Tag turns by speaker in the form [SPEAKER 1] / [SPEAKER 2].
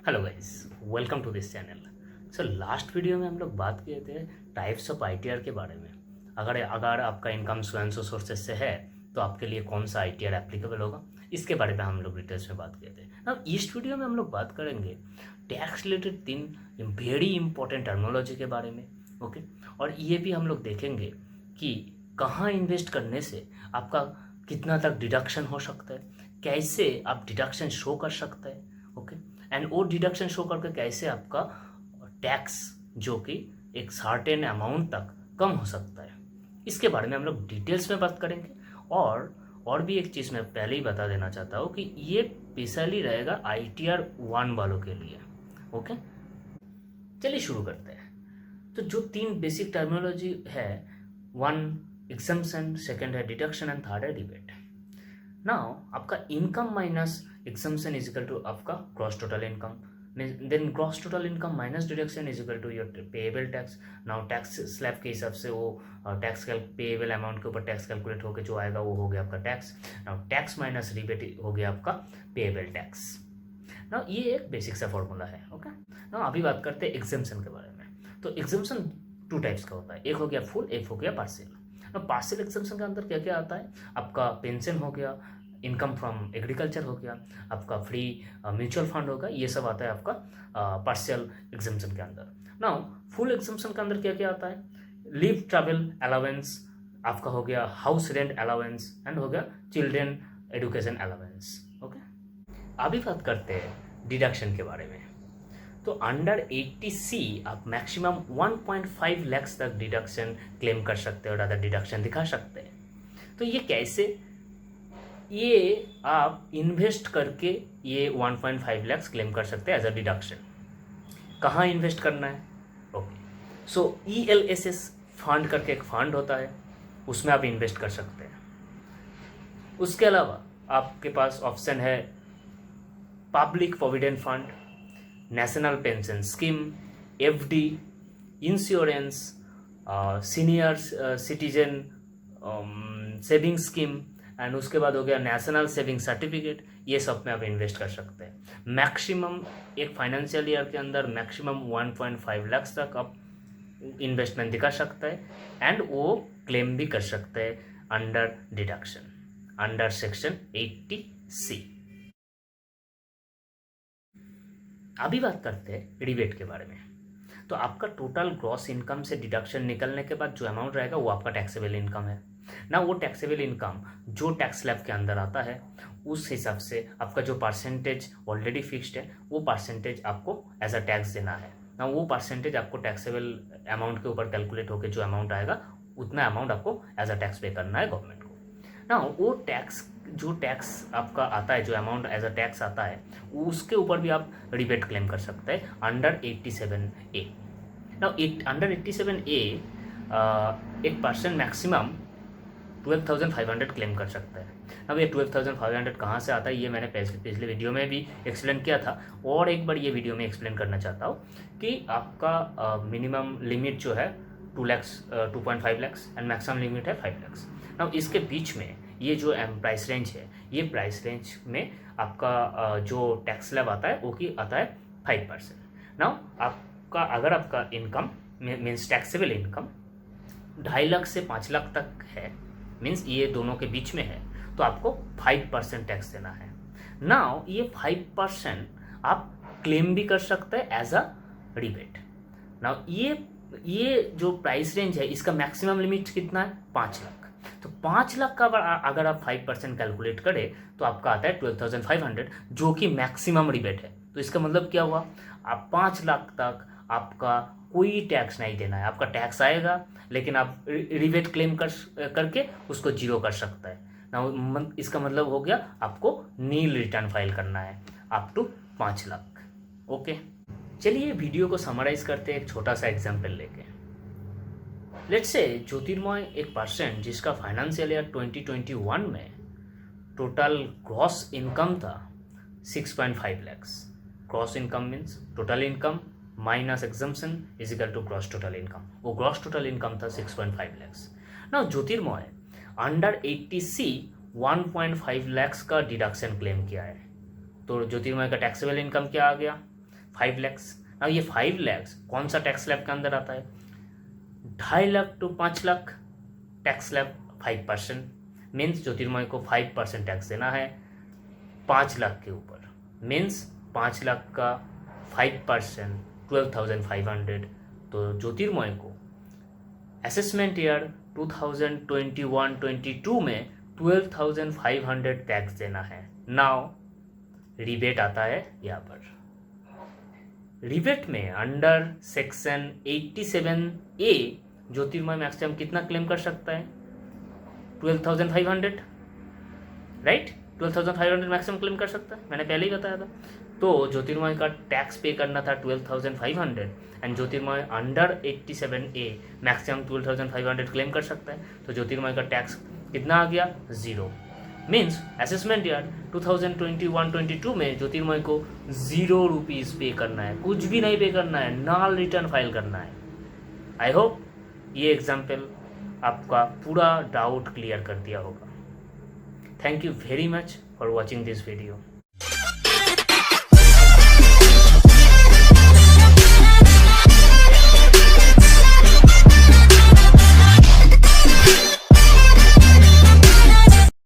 [SPEAKER 1] Hello guys, welcome to this channel. So last video में हम लोग बात किए थे टाइप्स ऑफ आईटीआर के बारे में। अगर अगर आपका इनकम स्वयं सोर्सेज से है तो आपके लिए कौन सा आईटीआर एप्लीकेबल होगा, इसके बारे में हम लोग डिटेल्स में बात किए थे। अब इस वीडियो में हम लोग बात करेंगे tax related 3 very important terminology के बारे में। ओके, और ये भी हम लोग देखेंगे कि कहाँ इन्वेस्ट करने से आपका कितना तक डिडक्शन हो सकता है, कैसे आप डिडक्शन शो कर सकते हैं। ओके, एंड वो डिडक्शन शो करके कैसे आपका टैक्स जो कि एक सर्टेन अमाउंट तक कम हो सकता है, इसके बारे में हम लोग डिटेल्स में बात करेंगे। और भी एक चीज़ मैं पहले ही बता देना चाहता हूँ कि ये स्पेशली रहेगा ITR 1 वालों के लिए। ओके, चलिए शुरू करते हैं। तो जो 3 बेसिक टर्मिनोलॉजी है, 1 एग्जम्पशन, सेकेंड है डिडक्शन एंड थर्ड है रिबेट। नाउ आपका income minus exemption is equal to आपका gross total income, then gross total income minus deduction is equal to your payable tax. Now tax slab के हिसाब से वो tax payable amount के ऊपर tax calculate होकर जो आएगा वो हो गया आपका tax. Now tax minus rebate हो गया आपका पेएबल टैक्स। नाउ ये एक बेसिक सा फॉर्मूला है। ओके, नाउ अभी बात करते हैं एग्जम्पशन के बारे में। तो एग्जम्पशन 2 टाइप्स का होता है, एक हो गया फुल, एक हो गया पार्शियल। नाउ पार्शियल एग्जम्पशन के अंदर क्या क्या आता है, आपका पेंशन हो गया, इनकम फ्रॉम एग्रीकल्चर हो गया, आपका फ्री म्यूचुअल फंड होगा, ये सब आता है आपका पार्शियल एग्जम्पशन के अंदर। नाउ फुल एग्जम्पशन के अंदर क्या क्या आता है, लीव ट्रैवल अलाउंस, आपका हो गया हाउस रेंट अलाउंस, एंड हो गया चिल्ड्रेन एजुकेशन अलाउंस। ओके, अभी बात करते हैं डिडक्शन के बारे में। तो अंडर 80C आप मैक्सिमम 1.5 लाख तक डिडक्शन क्लेम कर सकते हो और अदर डिडक्शन दिखा सकते हैं। तो ये कैसे, ये आप इन्वेस्ट करके ये 1.5 लाख क्लेम कर सकते हैं एज अ डिडक्शन। कहाँ इन्वेस्ट करना है, ओके, सो ELSS फंड करके एक फंड होता है, उसमें आप इन्वेस्ट कर सकते हैं। उसके अलावा आपके पास ऑप्शन है public provident fund, national pension scheme, FD, insurance, senior citizen saving scheme, and उसके बाद हो गया नेशनल सेविंग सर्टिफिकेट। ये सब में आप इन्वेस्ट कर सकते हैं। मैक्सिमम एक फाइनेंशियल ईयर के अंदर मैक्सिमम 1.5 लाख तक आप इन्वेस्टमेंट दिखा सकते हैं एंड वो क्लेम भी कर सकते हैं under deduction, under section 80C। अभी बात करते हैं रिबेट के बारे में। तो आपका टोटल ग्रॉस इनकम से डिडक्शन निकलने के बाद जो अमाउंट रहेगा वो आपका टैक्सेबल इनकम है ना। वो टैक्सेबल इनकम जो टैक्स स्लैब के अंदर आता है उस हिसाब से आपका जो परसेंटेज ऑलरेडी फिक्स्ड है वो परसेंटेज आपको एज अ टैक्स देना है ना। वो परसेंटेज आपको टैक्सेबल अमाउंट के ऊपर कैलकुलेट होकर जो अमाउंट आएगा उतना अमाउंट आपको एज अ टैक्स पे करना है गवर्नमेंट को ना। वो टैक्स जो टैक्स आपका आता है, जो अमाउंट एज अ टैक्स आता है, उसके ऊपर भी आप रिबेट क्लेम कर सकते हैं अंडर 87A। ना अंडर 87A एक पर्सन मैक्सिमम 12,500 क्लेम कर सकता है। अब ये 12,500 कहाँ से आता है ये मैंने पिछले वीडियो में भी एक्सप्लेन किया था, और एक बार ये वीडियो में एक्सप्लेन करना चाहता हूँ कि आपका मिनिमम लिमिट जो है 2.5 लाख एंड मैक्सिमम लिमिट है 5 लाख। अब इसके बीच में ये जो प्राइस रेंज है, ये प्राइस रेंज में आपका जो टैक्स स्लैब आता है वो की आता है 5%। नाउ आपका अगर आपका income means taxable income 2.5 lakh से 5 लाख तक है, मीन्स ये दोनों के बीच में है, तो आपको 5% टैक्स देना है। नाउ ये 5% आप क्लेम भी कर सकते हैं एज अ रिबेट। नाउ ये जो प्राइस रेंज है इसका मैक्सिमम लिमिट कितना है, 5 लाख। तो 5 लाख का अगर आप 5% कैलकुलेट करें तो आपका आता है 12,500, जो कि मैक्सिमम रिबेट है। तो इसका मतलब क्या हुआ, आप 5 लाख तक आपका कोई टैक्स नहीं देना है। आपका टैक्स आएगा लेकिन आप रिबेट क्लेम करके उसको जीरो कर सकता है ना। इसका मतलब हो गया आपको नील रिटर्न फाइल करना है अप टू 5 लाख। ओके, चलिए वीडियो को समराइज करते हैं एक छोटा सा एग्जाम्पल लेके। लेट्स से ज्योतिर्मय एक पर्सन जिसका फाइनेंशियल ईयर 2021 में टोटल ग्रॉस इनकम था 6.5 lakhs। Gross income means total income minus exemption is equal to gross total income. वो ग्रॉस टोटल इनकम था 6.5 lakhs। ना ज्योतिर्मय अंडर 80C 1.5 lakhs का डिडक्शन क्लेम किया है। तो ज्योतिर्मय का टैक्सेबल इनकम क्या आ गया, 5 lakhs। अब ये 5 lakhs कौन सा टैक्स स्लैब के अंदर आता है? 2.5 lakh to 5 lakh tax slab 5%, means Jyotirmay को 5% टैक्स देना है 5 लाख के ऊपर, मीन्स 5 लाख का 5% 12,500। तो ज्योतिर्मय को असेसमेंट ईयर 2021-22 में 12,500 टैक्स देना है। नाउ रिबेट आता है यहाँ पर। रिबेट में अंडर सेक्शन 87A ज्योतिर्मय मैक्सिमम कितना क्लेम कर सकता है? 12,500, राइट? 12,500 मैक्सिमम क्लेम कर सकता है, मैंने पहले ही बताया था। तो ज्योतिर्मय का टैक्स पे करना था 12,500 and Jyotirmay under 87A maximum 12,500 claim कर सकता है। तो ज्योतिर्मय का टैक्स कितना आ गया? 0। मीन्स असेसमेंट ईयर 2021-22 में ज्योतिर्मय को 0 रुपीज़ पे करना है, कुछ भी नहीं पे करना है, नाल रिटर्न फाइल करना है। आई होप ये एग्जाम्पल आपका पूरा डाउट क्लियर कर दिया होगा। Thank you very much for watching this video.